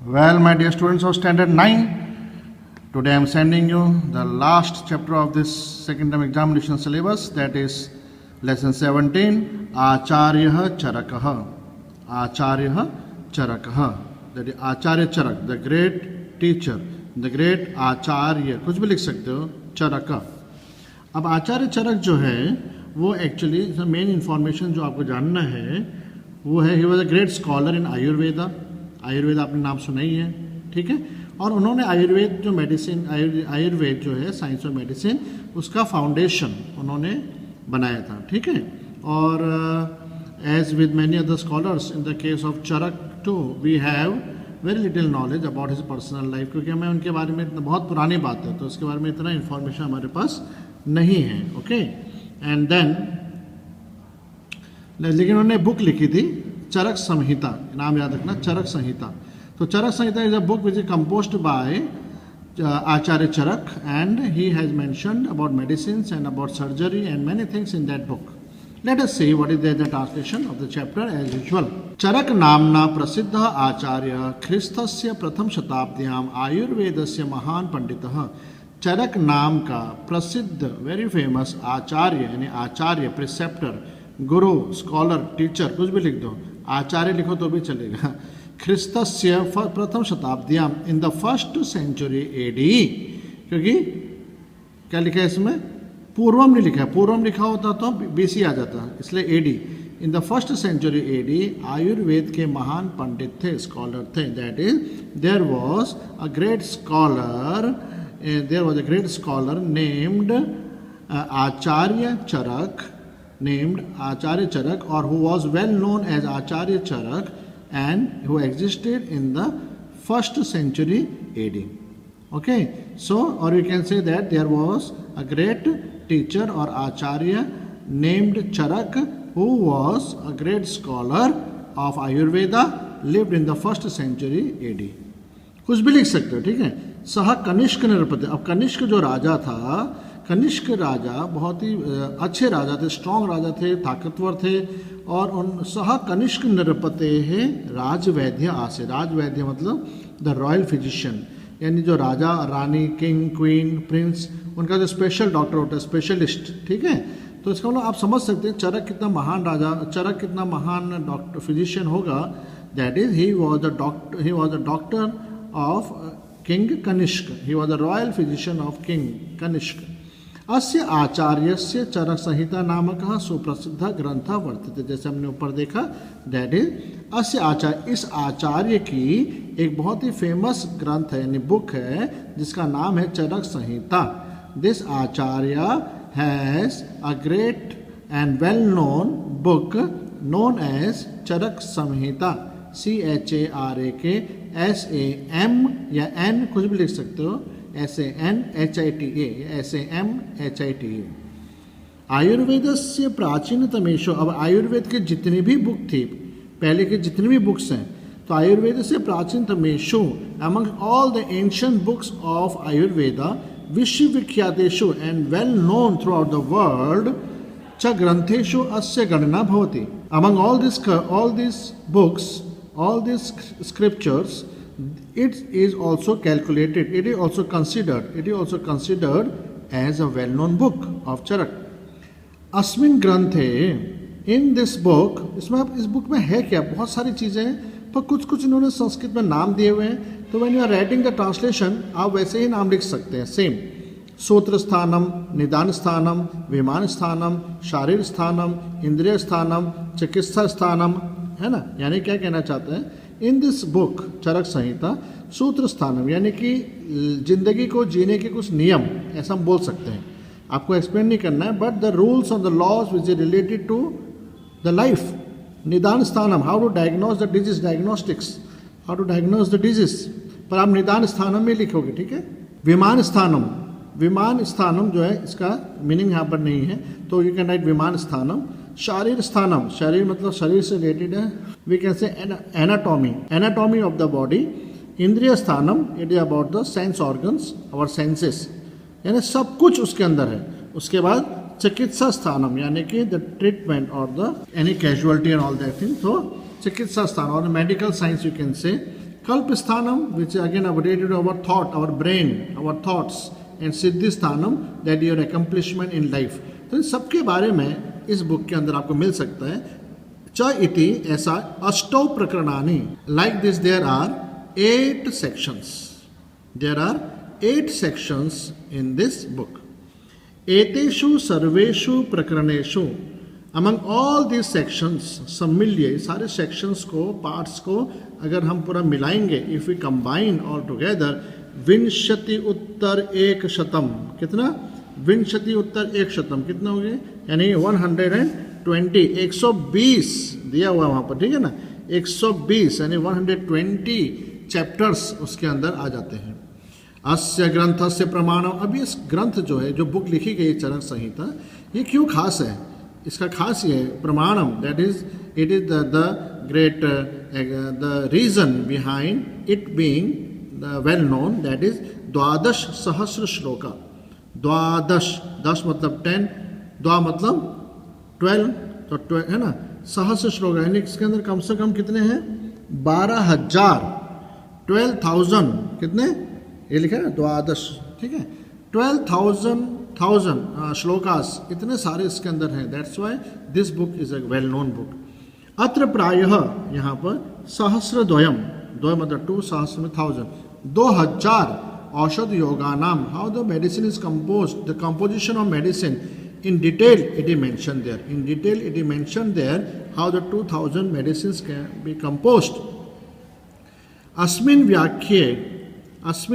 Well, my dear students of Standard 9, today I am sending you the last chapter of this second term examination syllabus, that is lesson 17, Acharya Charakah. Acharya Charakah. That is Acharya Charak, the great teacher, the great Acharya. कुछ भी लिख सकते हो, चरक. अब आचार्य चरक जो है वो actually main information जो आपको जानना है वो है he was a great scholar इन आयुर्वेदा. आयुर्वेद आपने नाम सुना ही है, ठीक है. और उन्होंने आयुर्वेद जो मेडिसिन आयुर्वेद जो है साइंस ऑफ मेडिसिन उसका फाउंडेशन उन्होंने बनाया था, ठीक है. और as with many other scholars in the case of Charak too we have very little knowledge about his personal life, क्योंकि हमें उनके बारे में बहुत पुरानी बात है तो उसके बारे में इतना इन्फॉर्मेशन हमारे पास नहीं है. ओके. एंड देन लेकिन उन्होंने बुक लिखी थी चरक संहिता, नाम याद रखना, चरक संहिता. तो Charak Samhita is a book which is composed by Acharya Charak and he has mentioned about medicines and about surgery and many things in that book. Let us see what is the translation of the chapter as usual. Charak नामना प्रसिद्ध आचार्य ख्रिस्तस्य प्रथम शताब्द्याम आयुर्वेदस्य महान पंडितः. चरक नाम का प्रसिद्ध very famous आचार्य यानी आचार्य, preceptor, गुरु, scholar, teacher, कुछ भी लिख दो, आचार्य लिखो तो भी चलेगा. ख्रिस्तस्य प्रथम शताब्द्याम in the first century AD, क्योंकि क्या लिखा है इसमें, पूर्वम नहीं लिखा है. पूर्वम लिखा होता तो बीसी आ जाता, इसलिए AD. In the first century AD Ayurveda के महान पंडित थे, स्कॉलर थे. That is there was a great scholar, there was a great scholar named Acharya Charak, or who was well known as Acharya Charak and who existed in the first century AD. Okay, so or you can say that there was a great teacher or Acharya named Charak who was a great scholar of Ayurveda, lived in the first century AD. कुछ भी लिख सकते हो, ठीक है. सह कनिष्क नृपति. अब कनिष्क जो राजा था, कनिष्क राजा बहुत ही अच्छे राजा थे, स्ट्रॉन्ग राजा थे, ताकतवर थे. और उन सह कनिष्क नृपते है राजवैद्य आसे. राजवैद्य मतलब द रॉयल फिजिशियन, यानी जो राजा, रानी, किंग, क्वीन, प्रिंस, उनका जो स्पेशल डॉक्टर होता है, स्पेशलिस्ट, ठीक है. तो इसका मतलब आप समझ सकते हैं चरक कितना महान राजा, चरक कितना महान डॉक्टर, फिजिशियन होगा. That is he was the doctor of King Kanishk. He was the royal physician of King Kanishk. अस्य आचार्यस्य चरक संहिता नामकः सुप्रसिद्ध ग्रंथ वर्तते. जैसे हमने ऊपर देखा, दैट इज अस्य आचार्य, इस आचार्य की एक बहुत ही फेमस ग्रंथ है यानी बुक है जिसका नाम है Charak Samhita. This Acharya has a great and well known book known as Charak Samhita. CHARAKSAM या N कुछ भी लिख सकते हो, SANHITA या SAMHITA. आयुर्वेदस्य प्राचीनतमेषु. अब आयुर्वेद के जितनी भी बुक थी, पहले के जितनी भी बुक्स हैं, तो आयुर्वेद से प्राचीनतमेषु among all the ancient books of Ayurveda विश्वविख्यातेषु and well known throughout the world च ग्रंथेषु अस्य गणना भवति. Among all these books, all these scriptures, it is also calculated, it is also considered as a well known book of Charak. अस्मिन् ग्रंथे, in this book, इसमें आप इस book में है क्या, बहुत सारी चीज़ें हैं, पर कुछ इन्होंने संस्कृत में नाम दिए हुए हैं. तो when you are writing the translation आप वैसे ही नाम लिख सकते हैं, सेम. सूत्र स्थानम, निदान स्थानम, विमान स्थानम, शारीर स्थानम, इंद्रिय स्थानम, चिकित्सा स्थानम, है ना. यानी क्या कहना चाहते हैं, इन दिस बुक चरक संहिता सूत्र स्थानम यानी कि जिंदगी को जीने के कुछ नियम, ऐसा हम बोल सकते हैं. आपको एक्सप्लेन नहीं करना है, but the rules of the laws which is related to the life. निदान स्थानम, how to diagnose the disease, diagnostics, how to diagnose the disease, पर आप निदान स्थानम में लिखोगे, ठीक है. विमान स्थानम, विमान स्थानम जो है इसका मीनिंग यहाँ पर नहीं है, तो यू कैन राइट विमान स्थानम. शारीर स्थानम, शरीर मतलब शरीर से रिलेटेड है, we can say anatomy of the body. इंद्रिय स्थानम, it is about the sense organs, our senses, यानी सब कुछ उसके अंदर है. उसके बाद चिकित्सा स्थानम यानी कि द ट्रीटमेंट और the any casualty and all that thing. तो चिकित्सा स्थान और medical science you can say Kalpasthanam, which again are related to our thought, our brain, our thoughts, and Siddhisthanam, that your accomplishment in life. तो इन सबके बारे में इस book के अंदर आपको मिल सकता है. च इति ऐसा अष्टौ प्रकरणानि. Like this there are 8 sections. There are 8 sections in this book. एतेषु सर्वेषु प्रकरणेषु, among all these sections, सम्मिल्य, सारे sections को, parts को अगर हम पूरा मिलाएंगे, if we combine all together, विंशति उत्तर एक शतम. कितना? विंशति उत्तर एक शतम कितना हो गया? यानी 120, 120 दिया हुआ वहाँ पर, ठीक है ना. 120 यानी 120 चैप्टर्स उसके अंदर आ जाते हैं. अस्य ग्रंथस्य प्रमाणम. अब ये ग्रंथ जो है, जो बुक लिखी गई चरक संहिता, ये क्यों खास है? इसका खास ये है प्रमाणम, that is it is the great the reason behind it being well known, that is 12 सहस्र श्लोका. 12, 10 मतलब 10, द्वा मतलब 12, तो 12 है ना. सहस्र श्लोक यानी इसके अंदर कम से कम कितने हैं? 12,000, 12,000 कितने? ये लिखा है 12, ठीक है. 12,000 श्लोकास, इतने सारे इसके अंदर हैं. That's why this book is a well known book. अत्र प्रायः यहाँ पर सहस्रद्वयम, द्वय मतलब 2, सहस्र में 1000, 2000 औषध योगा नाम, how the medicine is composed, the composition of medicine in detail it is mentioned there. In detail it is mentioned there how the 2000 medicines can be composed. अस्मिन्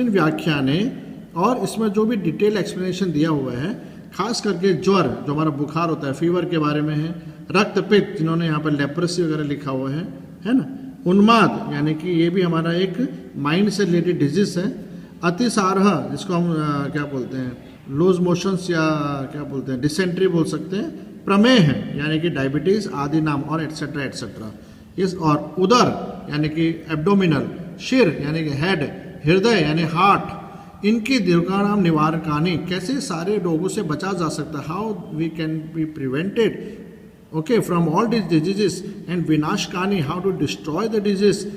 व्याख्याने, और इसमें जो भी डिटेल एक्सप्लेनेशन दिया हुआ है, खास करके ज्वर, जो हमारा बुखार होता है, फीवर के बारे में है. रक्तपित्त, जिन्होंने यहाँ पर लेप्रेसी वगैरह लिखा हुआ है ना. उन्माद, यानी कि ये भी हमारा एक माइंड से रिलेटेड डिजीज है. अतिसारह, जिसको हम क्या बोलते हैं, लूज मोशंस या क्या बोलते हैं, डिसेंट्री बोल सकते हैं. प्रमेह है, यानी कि डायबिटीज आदि नाम, और एटसेट्रा एटसेट्रा. इस और उदर यानी कि एब्डोमिनल, शिर यानी कि हेड, हृदय यानी हार्ट, इनकी दीर्घाणाम निवारकानी, कैसे सारे रोगों से बचा जा सकता है, how we can be prevented okay from all this diseases. And विनाशकानी, how to destroy the disease.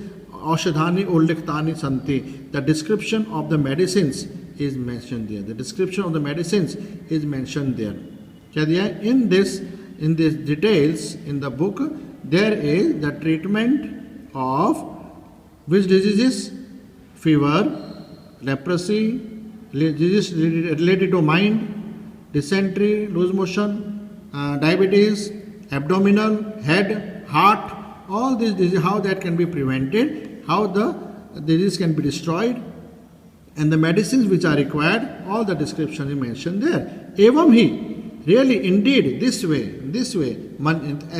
औषधानि उल्लिखितानि सन्ति, the description of the medicines is mentioned there. The description of the medicines is mentioned there. क्या दिया है? In this details in the book there is the treatment of which diseases? Fever, leprosy, diseases related to mind, dysentery, loose motion, diabetes, abdominal, head, heart, all these diseases, how that can be prevented, how the disease can be destroyed, and the medicines which are required, all the description is mentioned there. एवं ही, really indeed this way,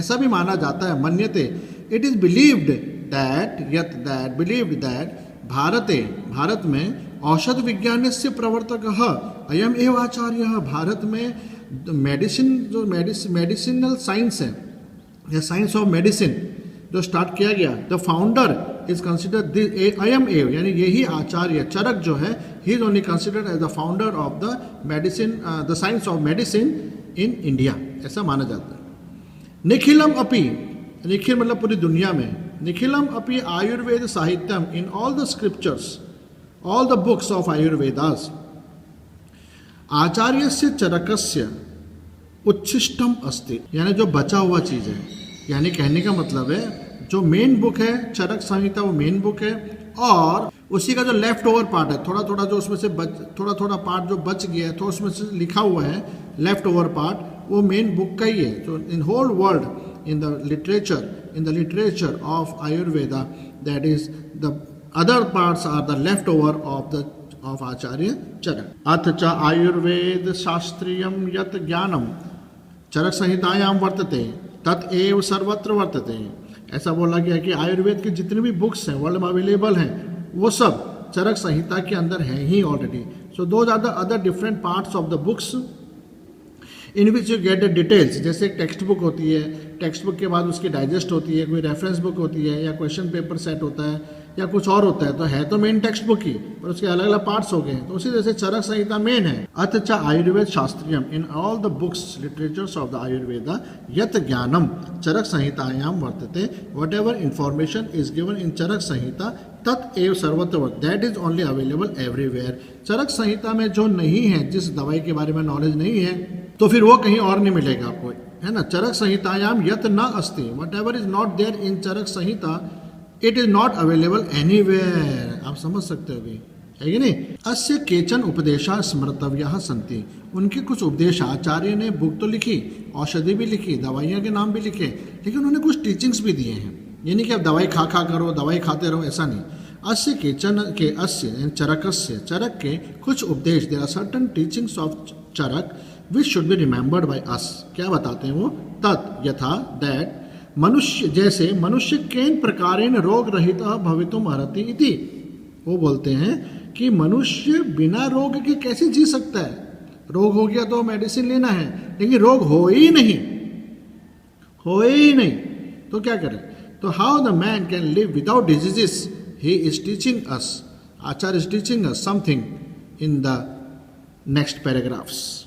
ऐसा भी माना जाता है, मन्यते, it is believed that Bharat में औषध विज्ञानस्य प्रवर्तकः अयम एव आचार्यः. भारत में मेडिसिन, जो मेडिसिनल साइंस है, या साइंस ऑफ मेडिसिन जो स्टार्ट किया गया, द फाउंडर इज कंसिडर्ड अयम एव, यानी यही आचार्य चरक जो है, he is only considered as the founder of the medicine, the science of medicine in India, ऐसा माना जाता है. निखिलम अपि, निखिल मतलब पूरी दुनिया में, निखिलम अपि आयुर्वेद साहित्यम, in all the scriptures, all the books of Ayurvedas, आचार्यस्य चरकस्य उच्छिष्टम अस्ति, यानी जो बचा हुआ चीज है. यानी कहने का मतलब है, जो मेन बुक है चरक संहिता, वो मेन बुक है, और उसी का जो लेफ्ट ओवर पार्ट है, थोड़ा थोड़ा जो उसमें से थोड़ा थोड़ा पार्ट जो बच गया है, तो उसमें से लिखा हुआ है लेफ्ट ओवर पार्ट, वो मेन बुक का ही है. तो in whole world, in the literature of Ayurveda, that is the other parts are the left over of Acharya Charak. अथ च आयुर्वेद शास्त्रीयम यत ज्ञानम चरक संहितायाम वर्तते तत्एव सर्वत्र वर्तते. ऐसा बोला गया कि आयुर्वेद के जितने भी बुक्स हैं वर्ल्ड में अवेलेबल हैं, वो सब चरक संहिता के अंदर हैं ही already. So those are the other different parts of the books in which you get the details. जैसे एक टेक्स्ट बुक होती है, टेक्स्ट बुक के बाद उसकी डाइजेस्ट होती है, कोई रेफरेंस बुक होती है, या क्वेश्चन पेपर सेट होता है, या कुछ और होता है तो मेन टेक्स्ट बुक ही, पर उसके अलग अलग पार्ट्स हो गए हैं। तो उसी तरह से चरक संहिता मेन है। अथ च आयुर्वेद शास्त्रियम, in all the books literatures of the Ayurveda यत ज्ञानम चरक संहितायाम वर्तते, whatever information is given in Charak Samhita तत् एव सर्वत्र, that is only available everywhere. Charak Samhita में जो नहीं है, जिस दवाई के बारे में नॉलेज नहीं है, तो फिर वो कहीं और नहीं मिलेगा आपको, है ना। चरक संहितायाम यत न अस्ति, whatever is not there in Charak Samhita it is not available anywhere. आप समझ सकते हो, है कि नहीं। अस्य केचन उपदेशा स्मृतव्यः सन्ति, उनके कुछ उपदेश, आचार्य ने बुक तो लिखी, औषधि भी लिखी, दवाइयाँ के नाम भी लिखे, लेकिन उन्होंने कुछ टीचिंग्स भी दिए हैं। ये नहीं कि आप दवाई खा करो, दवाई खाते रहो, ऐसा नहीं। अस्य केचन के, अस्य चरकस्य, चरक के कुछ उपदेश, there are certain teachings of Charak which should be remembered by us. क्या बताते हैं वो? तत् यथा, दैट, मनुष्य, जैसे मनुष्य केन प्रकारेण रोग रहित भवितुम अर्हति इति। वो बोलते हैं कि मनुष्य बिना रोग के कैसे जी सकता है। रोग हो गया तो मेडिसिन लेना है, लेकिन रोग हो ही नहीं, तो क्या करें। तो how the man can live without diseases, he is teaching us, Acharya is teaching us something in the next paragraphs.